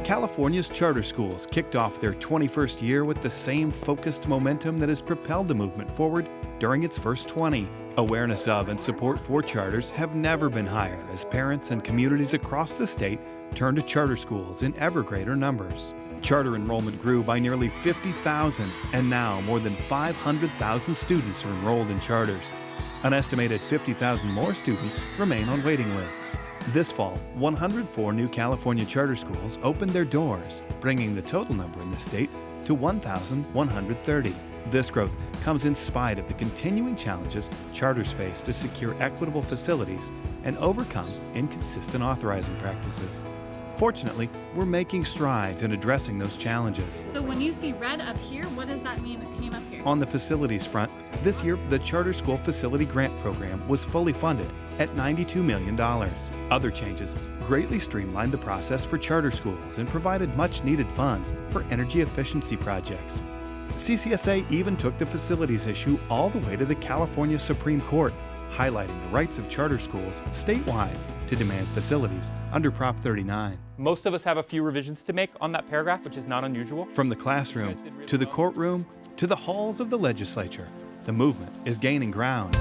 California's charter schools kicked off their 21st year with the same focused momentum that has propelled the movement forward during its first 20. Awareness of and support for charters have never been higher as parents and communities across the state turn to charter schools in ever greater numbers. Charter enrollment grew by nearly 50,000, and now more than 500,000 students are enrolled in charters. An estimated 50,000 more students remain on waiting lists. This fall, 104 new California charter schools opened their doors, bringing the total number in the state to 1,130. This growth comes in spite of the continuing challenges charters face to secure equitable facilities and overcome inconsistent authorizing practices. Fortunately, we're making strides in addressing those challenges. So when you see red up here, what does that mean it came up here? On the facilities front, this year the Charter School Facility Grant Program was fully funded at $92 million. Other changes greatly streamlined the process for charter schools and provided much-needed funds for energy efficiency projects. CCSA even took the facilities issue all the way to the California Supreme Court, highlighting the rights of charter schools statewide to demand facilities under Prop 39. Most of us have a few revisions to make on that paragraph, which is not unusual. From the classroom to the courtroom to the halls of the legislature, the movement is gaining ground.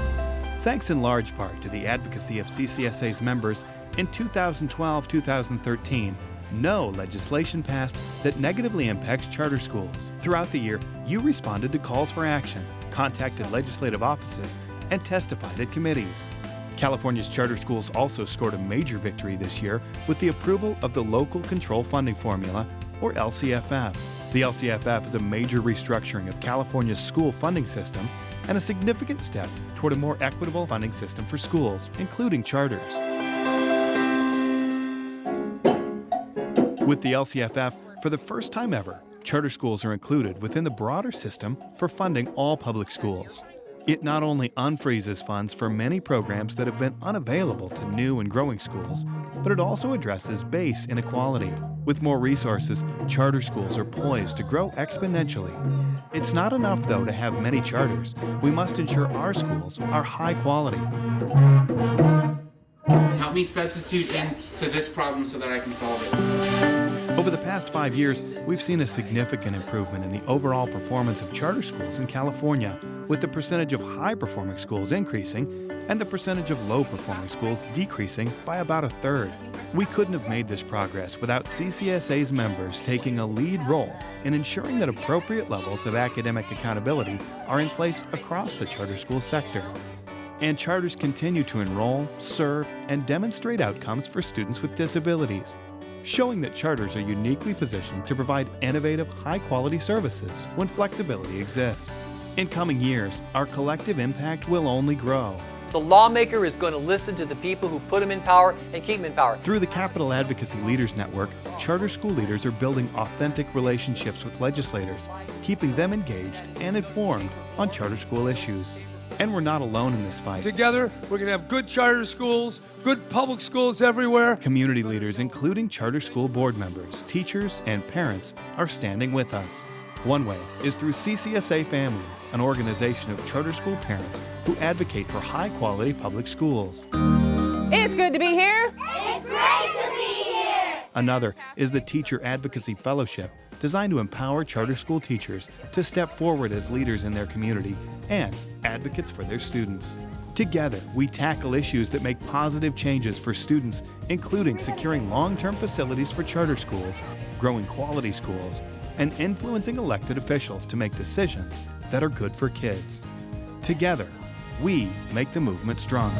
Thanks in large part to the advocacy of CCSA's members, in 2012-2013, no legislation passed that negatively impacts charter schools. Throughout the year, you responded to calls for action, contacted legislative offices, and testified at committees. California's charter schools also scored a major victory this year with the approval of the Local Control Funding Formula, or LCFF. The LCFF is a major restructuring of California's school funding system and a significant step toward a more equitable funding system for schools, including charters. With the LCFF, for the first time ever, charter schools are included within the broader system for funding all public schools. It not only unfreezes funds for many programs that have been unavailable to new and growing schools, but it also addresses base inequality. With more resources, charter schools are poised to grow exponentially. It's not enough, though, to have many charters. We must ensure our schools are high quality. Help me substitute into this problem so that I can solve it. Over the past 5 years, we've seen a significant improvement in the overall performance of charter schools in California, with the percentage of high-performing schools increasing and the percentage of low-performing schools decreasing by about a third. We couldn't have made this progress without CCSA's members taking a lead role in ensuring that appropriate levels of academic accountability are in place across the charter school sector. And charters continue to enroll, serve, and demonstrate outcomes for students with disabilities, showing that charters are uniquely positioned to provide innovative, high-quality services when flexibility exists. In coming years, our collective impact will only grow. The lawmaker is going to listen to the people who put him in power and keep him in power. Through the Capital Advocacy Leaders Network, charter school leaders are building authentic relationships with legislators, keeping them engaged and informed on charter school issues. And we're not alone in this fight. Together, we're going to have good charter schools, good public schools everywhere. Community leaders, including charter school board members, teachers, and parents, are standing with us. One way is through CCSA Families, an organization of charter school parents who advocate for high-quality public schools. It's good to be here. It's great to be here. Another is the Teacher Advocacy Fellowship, designed to empower charter school teachers to step forward as leaders in their community and advocates for their students. Together, we tackle issues that make positive changes for students, including securing long-term facilities for charter schools, growing quality schools, and influencing elected officials to make decisions that are good for kids. Together, we make the movement stronger.